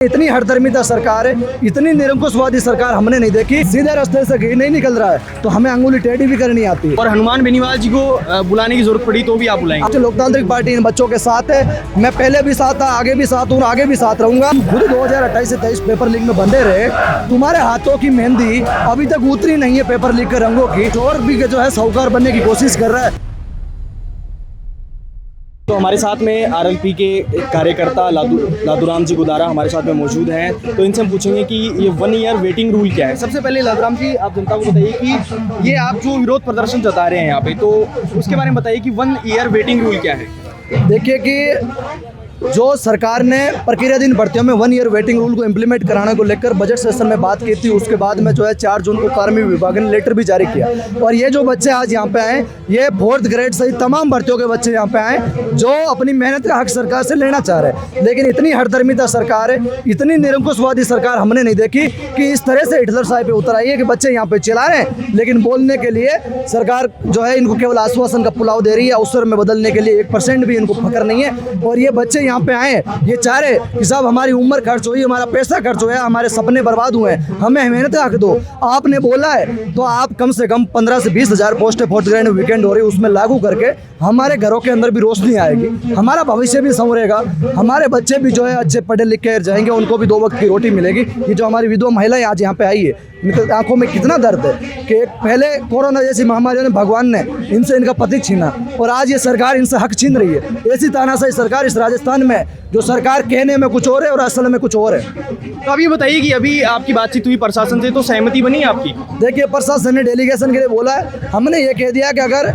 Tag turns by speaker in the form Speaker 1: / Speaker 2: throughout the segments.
Speaker 1: इतनी हठधर्मिता सरकार है, इतनी निरंकुशवादी सरकार हमने नहीं देखी। सीधे रास्ते से नहीं निकल रहा है तो हमें अंगुली टेढ़ी भी करनी आती है।
Speaker 2: और हनुमान बेनीवाल जी को बुलाने की जरूरत पड़ी तो भी आप बुलाएंगे?
Speaker 1: लोकतांत्रिक पार्टी इन बच्चों के साथ है। मैं पहले भी साथ था, आगे भी साथ हूँ, आगे भी साथ रहूंगा। खुद 2028 से 23 पेपर लीक में बंधे रहे। तुम्हारे हाथों की मेहंदी अभी तक उतरी नहीं है पेपर लीक के रंगों की। और भी जो है साहूकार बनने की कोशिश कर रहा है।
Speaker 2: तो हमारे साथ में आरएलपी के एक कार्यकर्ता लादूराम जी गुदारा हमारे साथ में मौजूद हैं। तो इनसे हम पूछेंगे कि ये 1 ईयर वेटिंग रूल क्या है। सबसे पहले लादूराम जी, आप जनता को बताइए कि ये आप जो विरोध प्रदर्शन जता रहे हैं यहाँ पे, तो उसके बारे में बताइए कि 1 ईयर वेटिंग रूल क्या है।
Speaker 1: देखिए कि जो सरकार ने प्रक्रियाधीन भर्तियों में 1 ईयर वेटिंग रूल को इम्प्लीमेंट कराने को लेकर बजट सेशन में बात की थी। उसके बाद में जो है 4 जून को कार्मिक विभाग ने लेटर भी जारी किया। और ये जो बच्चे आज यहाँ पे आए, ये 4th ग्रेड सहित तमाम भर्तियों के बच्चे यहाँ पे आए जो अपनी मेहनत का हक सरकार से लेना चाह रहे हैं। लेकिन इतनी हठधर्मिता सरकार है, इतनी निरंकुशवादी सरकार हमने नहीं देखी कि इस तरह से हिटलर साहब पे उतर आई है कि बच्चे यहाँ पे चिल्ला रहे हैं, लेकिन बोलने के लिए सरकार जो है इनको केवल आश्वासन का पुलाव दे रही है। अवसर में बदलने के लिए 1% भी इनको फकर नहीं है। और ये बच्चे यहाँ पे आए, ये चाह रहे कि साहब हमारी उम्र खर्च हुई, हमारा पैसा खर्च हुआ, हमारे सपने बर्बाद हुए, हमें मेहनत हक दो। आपने बोला है तो आप कम से कम 15 से 20 हज़ार पोस्टें 4th ग्रेड में वीकेंड हो रही है, उसमें लागू करके हमारे घरों के अंदर भी रोशनी आएगी, हमारा भविष्य भी संवरेगा, हमारे बच्चे भी जो है अच्छे पढ़े लिखे जाएंगे, उनको भी 2 वक्त की रोटी मिलेगी। ये जो हमारी विधवा महिलाएं आज यहाँ पे आई है, इनकी आंखों में कितना दर्द है कि पहले कोरोना जैसी महामारी ने भगवान ने इनसे इनका पति छीना और आज ये सरकार इनसे हक छीन रही है। ऐसी तानाशाही सरकार इस राजस्थान में, जो सरकार कहने में कुछ और है और असल में कुछ और है।
Speaker 2: तो अब ये बताइए कि अभी आपकी बातचीत हुई प्रशासन से, तो सहमति बनी आपकी?
Speaker 1: देखिए, प्रशासन ने डेलीगेशन के लिए बोला है। हमने ये कह दिया कि अगर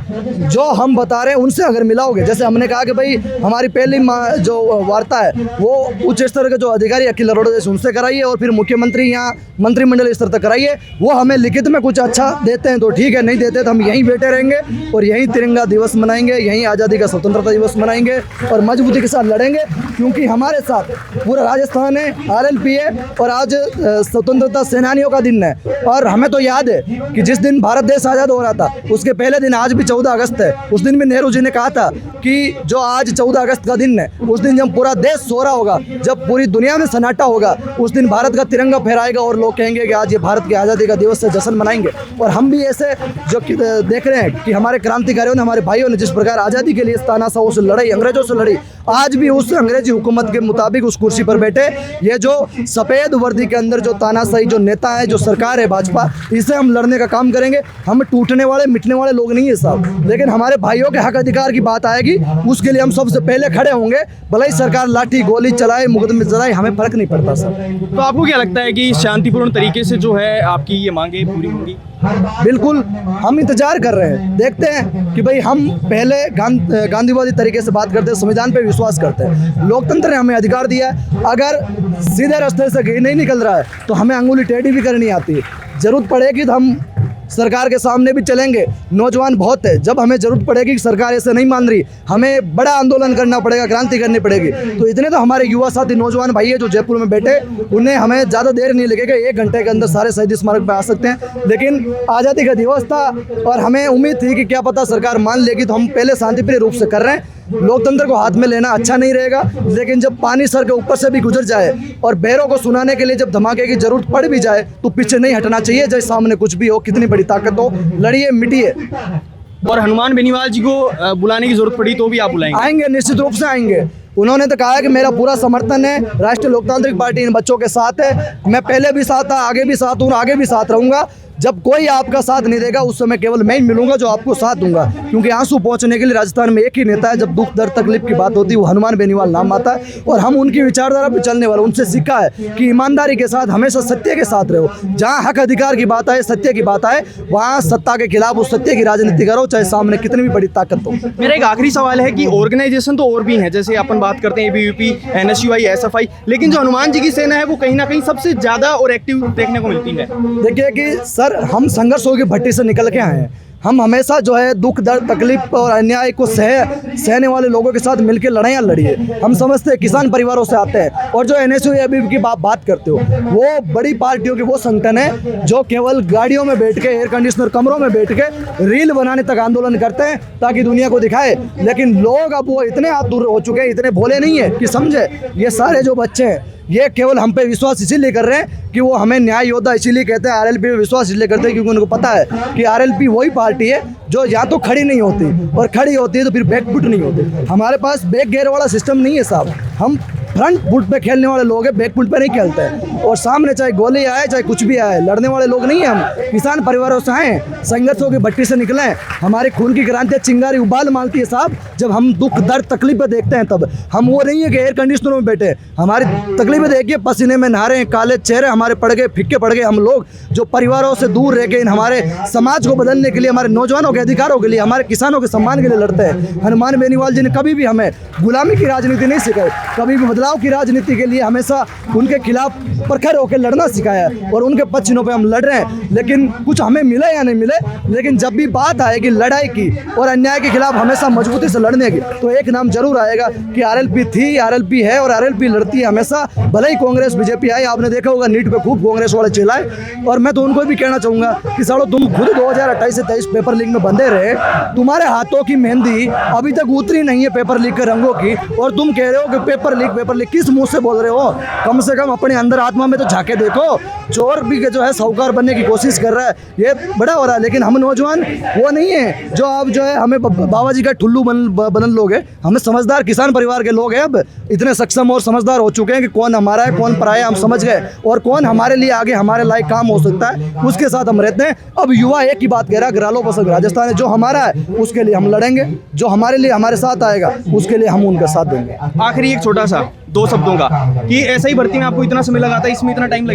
Speaker 1: जो हम बता रहे हैं उनसे अगर मिलाओगे, जैसे हमने कहा कि भाई हमारी पहली जो वार्ता है वो उच्च स्तर के जो अधिकारी अखिल अरोड़ा जैसे उनसे कराइए और फिर मुख्यमंत्री यहाँ मंत्रिमंडल स्तर तक कराइए। वो हमें लिखित में कुछ अच्छा देते हैं तो ठीक है, नहीं देते तो हम यहीं बैठे रहेंगे और यहीं तिरंगा दिवस मनाएंगे, यहीं आज़ादी का स्वतंत्रता दिवस मनाएंगे और मजबूती के साथ लड़ेंगे। क्योंकि हमारे साथ पूरा राजस्थान है, आरएलपी है और आज स्वतंत्रता सेनानियों का दिन है। और हमें तो याद है कि जिस दिन भारत देश आज़ाद हो रहा था उसके पहले दिन आज भी 14 अगस्त है। उस दिन भी नेहरू जी ने कहा था कि जो आज 14 अगस्त का दिन है, उस दिन जब पूरा देश सो रहा होगा, जब पूरी दुनिया में सन्नाटा होगा, उस दिन भारत का तिरंगा फहराएगा और लोग कहेंगे कि आज ये भारत की आज़ादी का दिवस से जश्न मनाएंगे। और हम भी ऐसे जो देख रहे हैं कि हमारे क्रांतिकारियों ने, हमारे भाइयों ने जिस प्रकार आज़ादी के लिए तानाशाहों से लड़ाई, अंग्रेजों से लड़ी, आज भी उस अंग्रेजी हुकूमत के मुताबिक उस कुर्सी पर बैठे ये जो सफ़ेद वर्दी के अंदर जो तानाशाही जो नेता है, जो सरकार है भाजपा, इसे हम लड़ने का काम करेंगे। हम टूटने वाले मिटने वाले लोग नहीं है साहब, लेकिन हमारे भाइयों के हक अधिकार की बात आएगी उसके लिए हम सबसे पहले खड़े होंगे। भले ही सरकार लाठी गोली चलाए, मुकदमे चलाए, हमें फर्क नहीं पड़ता सर।
Speaker 2: तो आपको क्या लगता है कि शांतिपूर्ण तरीके से जो है आपकी ये मांगे पूरी होंगी?
Speaker 1: बिल्कुल, हम इंतजार कर रहे हैं, देखते हैं कि भाई हम पहले गांधीवादी तरीके से बात करते हैं, संविधान पे विश्वास करते हैं, लोकतंत्र ने हमें अधिकार दिया है। अगर सीधे रास्ते से नहीं निकल रहा है तो हमें अंगुली टेढ़ी भी करनी आती है। जरूरत पड़ेगी तो हम सरकार के सामने भी चलेंगे। नौजवान बहुत है, जब हमें जरूरत पड़ेगी कि सरकार ऐसे नहीं मान रही, हमें बड़ा आंदोलन करना पड़ेगा, क्रांति करनी पड़ेगी, तो इतने तो हमारे युवा साथी नौजवान भाई है जो जयपुर में बैठे, उन्हें हमें ज़्यादा देर नहीं लगेगा, 1 घंटे के अंदर सारे शहीद स्मारक पर आ सकते हैं। लेकिन आज़ादी का दिवस था और हमें उम्मीद थी कि क्या पता सरकार मान लेगी, तो हम पहले शांतिप्रिय रूप से कर रहे हैं। लोकतंत्र को हाथ में लेना अच्छा नहीं रहेगा, लेकिन जब पानी सर के ऊपर से भी गुजर जाए और बैरों को सुनाने के लिए जब धमाके की जरूरत पड़ भी जाए तो पीछे नहीं हटना चाहिए। जैसे सामने कुछ भी हो, कितनी बड़ी ताकत हो, लड़िए मिटिए।
Speaker 2: और हनुमान बेनीवाल जी को बुलाने की जरूरत पड़ी तो भी आप बुलाएंगे?
Speaker 1: आएंगे, निश्चित रूप से आएंगे। उन्होंने तो कहा है कि मेरा पूरा समर्थन है, राष्ट्रीय लोकतांत्रिक पार्टी इन बच्चों के साथ है। मैं पहले भी साथ था, आगे भी साथ हूँ, आगे भी साथ रहूँगा। जब कोई आपका साथ नहीं देगा उस समय केवल मैं ही मिलूंगा जो आपको साथ दूंगा। क्योंकि आंसू पहुंचने के लिए राजस्थान में एक ही नेता है, जब दुख दर्द तकलीफ की बात होती है वो हनुमान बेनीवाल नाम आता है। और हम उनकी विचारधारा पर चलने वाले, उनसे सीखा है कि ईमानदारी के साथ, हमेशा सत्य के साथ रहो। जहाँ हक अधिकार की बात आए, सत्य की बात आए, वहाँ सत्ता के खिलाफ उस सत्य की राजनीति करो, चाहे सामने कितनी भी बड़ी ताकत हो।
Speaker 2: मेरा एक आखिरी सवाल है कि ऑर्गेनाइजेशन तो और भी हैं, जैसे अपन बात करते हैं ABVP, NSUI, SFI, लेकिन जो हनुमान जी की सेना है वो कहीं ना कहीं सबसे ज़्यादा और एक्टिव देखने को मिलती है।
Speaker 1: देखिए कि सर, हम संघर्षों की भट्टी से निकल के आए हैं। हम हमेशा जो है दुख दर्द तकलीफ और अन्याय को सहने वाले लोगों के साथ मिलकर लड़ाइयाँ लड़ी है। हम समझते हैं किसान परिवारों से आते हैं। और जो NSUI की बात करते हो, वो बड़ी पार्टियों के वो संगठन है जो केवल गाड़ियों में बैठ के, एयर कंडीशनर कमरों में बैठ के रील बनाने तक आंदोलन करते हैं ताकि दुनिया को दिखाए। लेकिन लोग अब वो इतने हाथ दूर हो चुके हैं, इतने भोले नहीं है कि समझे। ये सारे जो बच्चे हैं ये केवल हम पे विश्वास इसीलिए कर रहे हैं कि वो हमें न्याय योद्धा इसीलिए कहते हैं, आरएलपी पे विश्वास इसलिए करते हैं क्योंकि उनको पता है कि आरएलपी वही पार्टी है जो या तो खड़ी नहीं होती, और खड़ी होती है तो फिर बैकफुट नहीं होती। हमारे पास बैक गेयर वाला सिस्टम नहीं है साहब, हम फ्रंट फुट पे खेलने वाले लोग हैं, बैक फुट पे नहीं खेलते हैं। और सामने चाहे गोली आए चाहे कुछ भी आए, लड़ने वाले लोग नहीं हैं हम। किसान परिवारों से आए, संघर्षों की भट्टी से निकले, हमारे खून की क्रांति चिंगारी उबाल मारती है साहब। जब हम दुख दर्द तकलीफें देखते हैं तब हम वो नहीं है कि एयर कंडीशनरों में बैठे, हमारी तकलीफें देखिए, पसीने में नहा रहे हैं, काले चेहरे हमारे पड़ गए, फिक्के पड़ गए। हम लोग जो परिवारों से दूर रह के हमारे समाज को बदलने के लिए, हमारे नौजवानों के अधिकारों के लिए, हमारे किसानों के सम्मान के लिए लड़ते हैं। हनुमान बेनीवाल जी ने कभी भी हमें गुलामी की राजनीति नहीं सिखाई, कभी भी बदलाव की राजनीति के लिए हमेशा उनके खिलाफ प्रखर होकर लड़ना सिखाया, और उनके पक्षियों पे हम लड़ रहे हैं। लेकिन कुछ हमें मिले या नहीं मिले, लेकिन जब भी बात आएगी लड़ाई की और अन्याय के खिलाफ हमेशा मजबूती से लड़ने की, तो एक नाम जरूर आएगा कि आरएलपी थी, आरएलपी है और आरएलपी लड़ती है हमेशा। भले ही कांग्रेस बीजेपी आई, आपने देखा होगा नीट पे खूब कांग्रेस वाले चिल्लाए, और मैं तो उनको भी कहना चाहूंगा कि सालों तुम खुद 2028 से 23 पेपर लीक में बंधे रहे, तुम्हारे हाथों की मेहंदी अभी तक उतरी नहीं है पेपर लीक के रंगों की, और तुम कह रहे हो कि पेपर लीक किस मुंह से बोल रहे हो? कम से कम अपने अंदर आत्मा में तो झांके देखो। चोर भी जो है साहूकार बनने की कोशिश कर रहा है, ये बड़ा हो रहा है। लेकिन हम नौजवान वो नहीं है जो अब जो है हमें बाबा जी का ठुल्लू बनल लोग हैं, हमें समझदार किसान परिवार के लोग हैं, अब इतने सक्षम और समझदार हो चुके हैं कि कौन हमारा है कौन पराया हम समझ गए, और कौन हमारे लिए आगे हमारे लायक काम हो सकता है उसके साथ हम रहते हैं। अब युवा एक ही बात कह रहा है, ग्रालो पसंद राजस्थान है, जो हमारा है उसके लिए हम लड़ेंगे, जो हमारे लिए हमारे साथ आएगा उसके लिए हम उनका साथ देंगे।
Speaker 2: आखिरी एक छोटा सा 2 शब्दों का कि ऐसा ही भर्ती में आपको इतना समय लगा था, इसमें इतना टाइम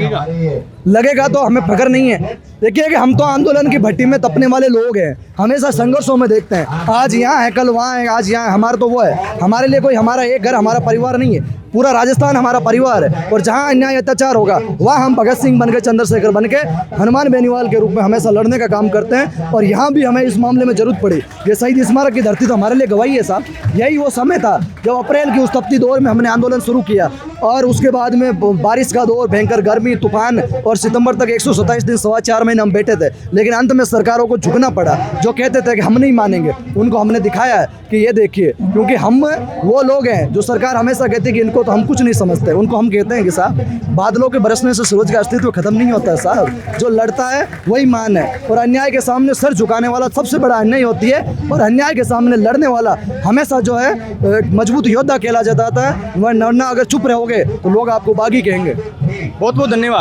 Speaker 2: लगेगा
Speaker 1: तो हमें फकर नहीं है। देखिए कि हम तो आंदोलन की भट्टी में तपने वाले लोग हैं, हमेशा संघर्षों में देखते हैं, आज यहाँ है कल वहाँ है, आज यहाँ है, हमारा तो वो है, हमारे लिए कोई हमारा एक घर हमारा परिवार नहीं है, पूरा राजस्थान हमारा परिवार है। और जहाँ अन्याय अत्याचार होगा वहाँ हम भगत सिंह बन के, चंद्रशेखर बन के, हनुमान बेनीवाल के रूप में हमेशा लड़ने का काम करते हैं। और यहाँ भी हमें इस मामले में जरूरत पड़ी, ये शहीद स्मारक की धरती तो हमारे लिए गवाही है साहब। यही वो समय था जब अप्रैल की उस तपती दौर में हमने आंदोलन शुरू किया, और उसके बाद में बारिश का दौर, भयंकर गर्मी, तूफान, और सितंबर तक 127 दिन 4.25 महीने हम बैठे थे। लेकिन अंत में सरकारों को झुकना पड़ा, जो कहते थे कि हम नहीं मानेंगे, उनको हमने दिखाया है कि ये देखिए, क्योंकि हम वो लोग हैं जो सरकार हमेशा कहती है कि इनको तो हम कुछ नहीं समझते, उनको हम कहते हैं कि साहब बादलों के बरसने से सूरज का अस्तित्व खत्म नहीं होता है साहब, जो लड़ता है वही मान है। और अन्याय के सामने सर झुकाने वाला सबसे बड़ा अन्याय होती है, और अन्याय के सामने लड़ने वाला हमेशा जो है मजबूत योद्धा कहला जाता है। वरना अगर चुप रहोगे तो लोग आपको बागी कहेंगे।
Speaker 2: बहुत बहुत धन्यवाद।